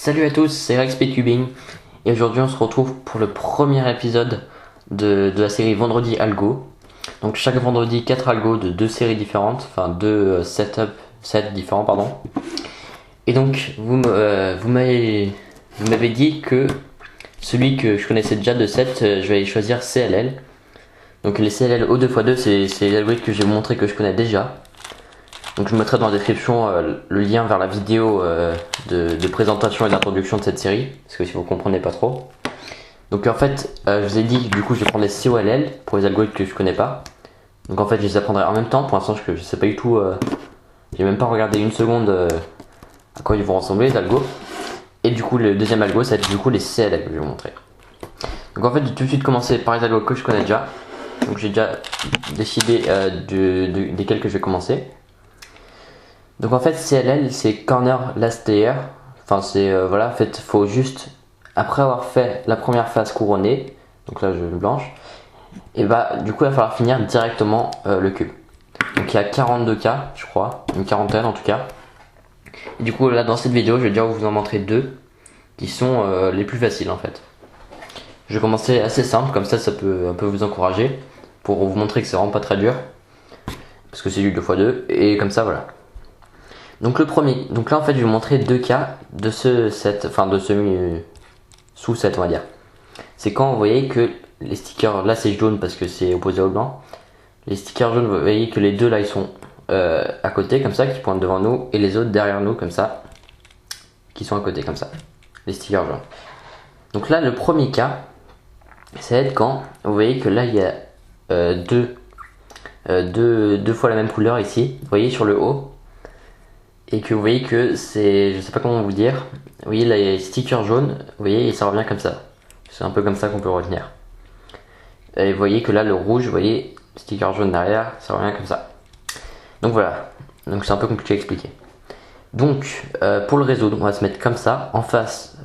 Salut à tous, c'est RexPCubing et aujourd'hui on se retrouve pour le premier épisode de la série Vendredi Algo. Donc chaque vendredi 4 algos de 2 séries différentes, enfin 2 sets différents pardon. Et donc vous m'avez dit que celui que je connaissais déjà de 7, je vais aller choisir CLL. Donc les CLL au 2x2 c'est les algorithmes que je vais vous montrer que je connais déjà. Donc je mettrai dans la description le lien vers la vidéo de présentation et d'introduction de cette série, parce que si vous ne comprenez pas trop. Donc en fait, je vous ai dit que du coup je vais prendre les COLL pour les algorithmes que je connais pas. Donc en fait je les apprendrai en même temps, pour l'instant je sais pas du tout, j'ai même pas regardé une seconde à quoi ils vont ressembler les algos. Et du coup le deuxième algo ça va être du coup les CLL que je vais vous montrer. Donc en fait j'ai tout de suite commencé par les algos que je connais déjà. Donc j'ai déjà décidé desquels que je vais commencer. Donc en fait CLL c'est Corner Last Layer. Enfin c'est voilà, en fait faut juste après avoir fait la première phase couronnée, donc là je blanche, et bah du coup il va falloir finir directement le cube. Donc il y a 42 cas je crois, une quarantaine en tout cas. Et du coup là dans cette vidéo je vais déjà vous en montrer deux qui sont les plus faciles en fait. Je vais commencer assez simple, comme ça peut un peu vous encourager pour vous montrer que c'est vraiment pas très dur. Parce que c'est du 2x2 et comme ça voilà. Donc le premier, donc là en fait je vais vous montrer deux cas de ce set, enfin de ce sous-set on va dire. C'est quand vous voyez que les stickers, là c'est jaune parce que c'est opposé au blanc. Les stickers jaunes, vous voyez que les deux là ils sont à côté comme ça, qui pointent devant nous, et les autres derrière nous comme ça, qui sont à côté comme ça, les stickers jaunes. Donc là le premier cas, ça va être quand vous voyez que là il y a deux fois la même couleur ici, vous voyez sur le haut. Et que vous voyez que c'est, je sais pas comment vous dire, vous voyez là il y a les stickers jaunes, vous voyez, et ça revient comme ça. C'est un peu comme ça qu'on peut retenir. Et vous voyez que là le rouge, vous voyez, sticker jaune derrière, ça revient comme ça. Donc voilà, donc c'est un peu compliqué à expliquer. Donc pour le résoudre, on va se mettre comme ça, en face,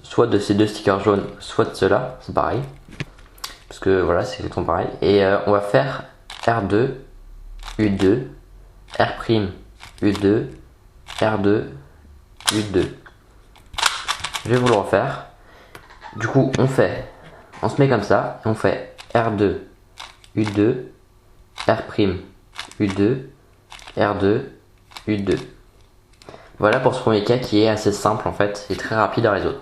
soit de ces deux stickers jaunes, soit de ceux-là, c'est pareil. Parce que voilà, c'est exactement pareil. Et on va faire R2, U2, R', U2, R2, U2. Je vais vous le refaire. Du coup, on se met comme ça, et on fait R2, U2, R', U2, R2, U2. Voilà pour ce premier cas qui est assez simple en fait, et très rapide à résoudre.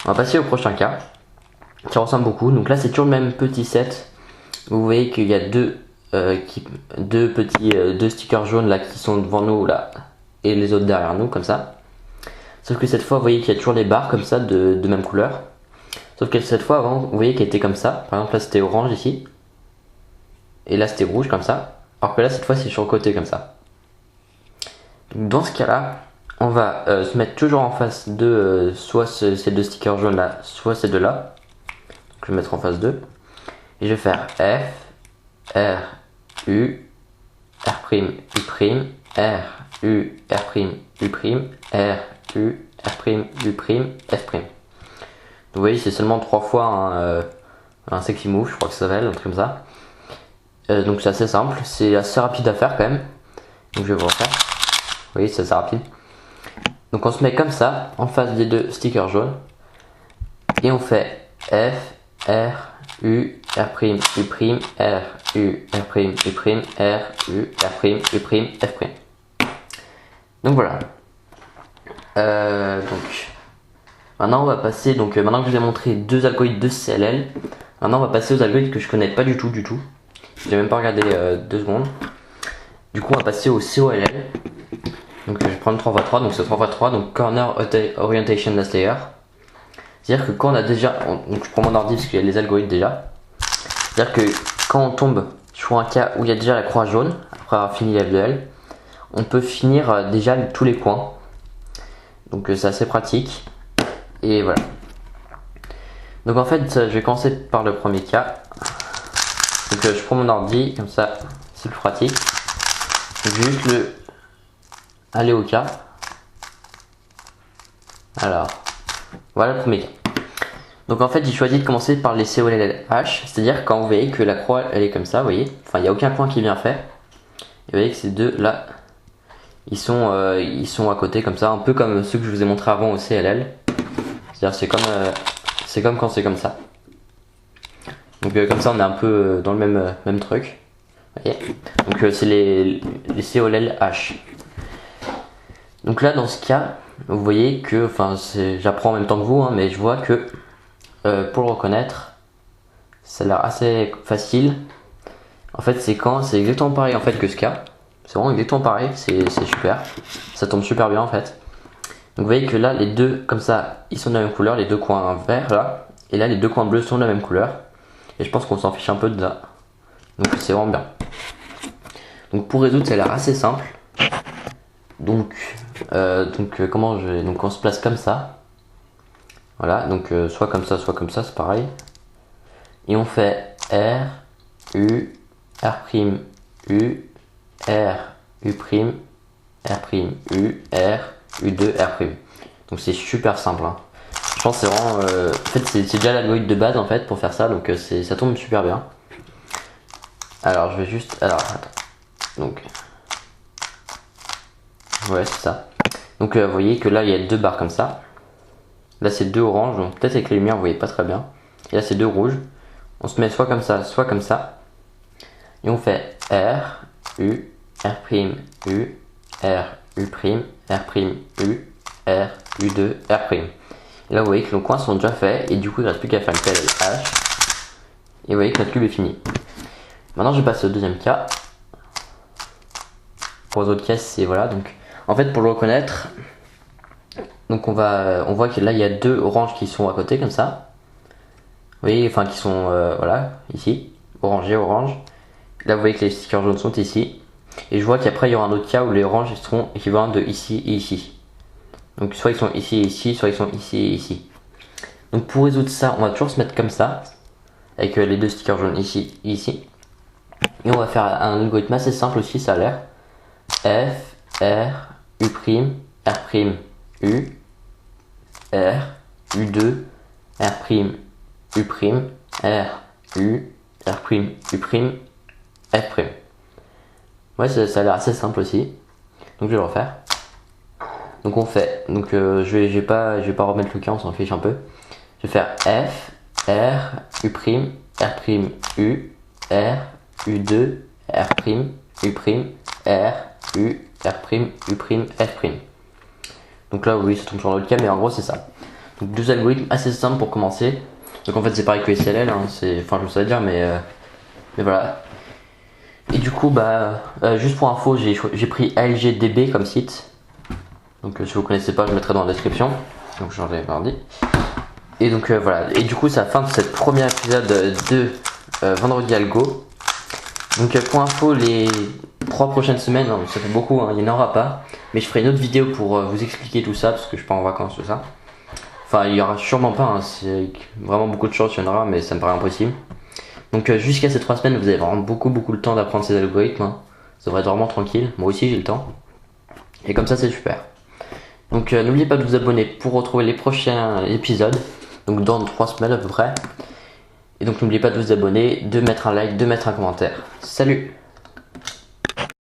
On va passer au prochain cas, qui ressemble beaucoup. Donc là, c'est toujours le même petit set. Vous voyez qu'il y a deux stickers jaunes là qui sont devant nous là et les autres derrière nous comme ça. Sauf que cette fois vous voyez qu'il y a toujours les barres comme ça de même couleur. Sauf que cette fois avant vous voyez qu'elle était comme ça. Par exemple là c'était orange ici. Et là c'était rouge comme ça. Alors que là cette fois c'est sur le côté comme ça. Donc, dans ce cas là on va se mettre toujours en face de soit ces deux stickers jaunes là, soit ces deux là. Donc, je vais mettre en face d'eux. Et je vais faire F, R, U, R', U', R, U, R', U', R, U, R', U', F'. Donc vous voyez c'est seulement 3 fois un sexy move, je crois que ça s'appelle, un truc comme ça. Donc c'est assez simple, c'est assez rapide à faire quand même. Donc je vais vous refaire. Vous voyez c'est assez rapide. Donc on se met comme ça, en face des deux stickers jaunes. Et on fait F, R, U, R', U', R, U, R', U', R, U, R', U', F'. Donc voilà. Donc maintenant on va passer, maintenant que je vous ai montré deux algorithmes de CLL, maintenant on va passer aux algorithmes que je connais pas du tout. J'ai même pas regardé 2 secondes. Du coup on va passer au COLL. Donc je vais prendre 3x3, donc c'est 3x3, donc Corner Orientation Last Layer. C'est-à-dire que quand on a déjà, donc je prends mon ordi parce qu'il y a les algorithmes déjà. C'est-à-dire que quand on tombe sur un cas où il y a déjà la croix jaune, après avoir fini l'FDL, on peut finir déjà tous les coins. Donc c'est assez pratique. Et voilà. Donc en fait, je vais commencer par le premier cas. Donc je prends mon ordi, comme ça, c'est plus pratique. Donc je vais juste aller au cas. Alors, voilà le premier cas. Donc en fait j'ai choisi de commencer par les COLLH, c'est-à-dire quand vous voyez que la croix elle est comme ça, vous voyez, enfin il n'y a aucun point qui est bien fait. Et vous voyez que ces deux là, ils sont à côté comme ça, un peu comme ceux que je vous ai montré avant au CLL. C'est-à-dire c'est comme quand c'est comme ça. Donc comme ça on est un peu dans le même truc. Voyez. Donc c'est les COLL H. Donc là dans ce cas, vous voyez que, enfin j'apprends en même temps que vous, hein, mais je vois que pour le reconnaître, ça a l'air assez facile. En fait c'est exactement pareil en fait que ce cas. C'est vraiment exactement pareil, c'est super. Ça tombe super bien en fait. Donc vous voyez que là les deux comme ça, ils sont de la même couleur, les deux coins verts là. Et là les deux coins bleus sont de la même couleur. Et je pense qu'on s'en fiche un peu de là. Donc c'est vraiment bien. Donc pour résoudre ça a l'air assez simple. Donc donc on se place comme ça. Voilà, donc soit comme ça, c'est pareil. Et on fait R, U, R', U, R, U', R', U, R, U2, R'. Donc c'est super simple. Hein. Je pense que c'est vraiment... en fait c'est déjà l'algorithme de base en fait pour faire ça, donc ça tombe super bien. Alors je vais juste... Alors attends. Donc... Ouais c'est ça. Donc vous voyez que là il y a deux barres comme ça. Là c'est deux oranges, donc peut-être avec les lumières vous voyez pas très bien. Et là c'est deux rouges. On se met soit comme ça, soit comme ça. Et on fait R, U, R', U, R, U', R', U, R, U2, R'. Et là vous voyez que nos coins sont déjà faits et du coup il ne reste plus qu'à faire le PLL H. Et vous voyez que notre cube est fini. Maintenant je vais passer au deuxième cas. Pour les autres cas c'est voilà, donc en fait pour le reconnaître, donc on voit que là il y a deux oranges qui sont à côté comme ça. Vous voyez, enfin qui sont voilà, ici, orangé, orange. Là vous voyez que les stickers jaunes sont ici. Et je vois qu'après il y aura un autre cas où les oranges seront équivalents de ici et ici. Donc soit ils sont ici et ici, soit ils sont ici et ici. Donc pour résoudre ça, on va toujours se mettre comme ça, avec les deux stickers jaunes ici et ici. Et on va faire un algorithme assez simple aussi, ça a l'air. F, R, U', R', U, R, U2, R', U', R, U, R', U', F'. Ouais, ça a l'air assez simple aussi. Donc je vais le refaire. Donc on fait, donc je vais pas remettre le cas, on s'en fiche un peu. Je vais faire F, R, U', R', U, R, U2, R', U', R, U, R', U', F'. Donc là oui ça tombe sur l'autre cas, mais en gros c'est ça. Donc deux algorithmes assez simples pour commencer. Donc en fait c'est pareil que SLL, hein, enfin je le savais dire, mais voilà. Et du coup juste pour info j'ai pris ALGDB comme site. Donc si vous connaissez pas je mettrai dans la description. Donc j'en ai mardi. Et donc voilà. Et du coup c'est la fin de cette premier épisode de Vendredi Algo. Donc pour info les 3 prochaines semaines, non, ça fait beaucoup, hein, il n'y en aura pas. Mais je ferai une autre vidéo pour vous expliquer tout ça parce que je pars en vacances tout ça. Enfin il y aura sûrement pas, hein, c'est vraiment beaucoup de choses il y en aura mais ça me paraît impossible. Donc jusqu'à ces 3 semaines vous avez vraiment beaucoup le temps d'apprendre ces algorithmes. Hein. Ça devrait être vraiment tranquille, moi aussi j'ai le temps. Et comme ça c'est super. Donc n'oubliez pas de vous abonner pour retrouver les prochains épisodes. Donc dans 3 semaines à peu près. Et donc n'oubliez pas de vous abonner, de mettre un like, de mettre un commentaire. Salut!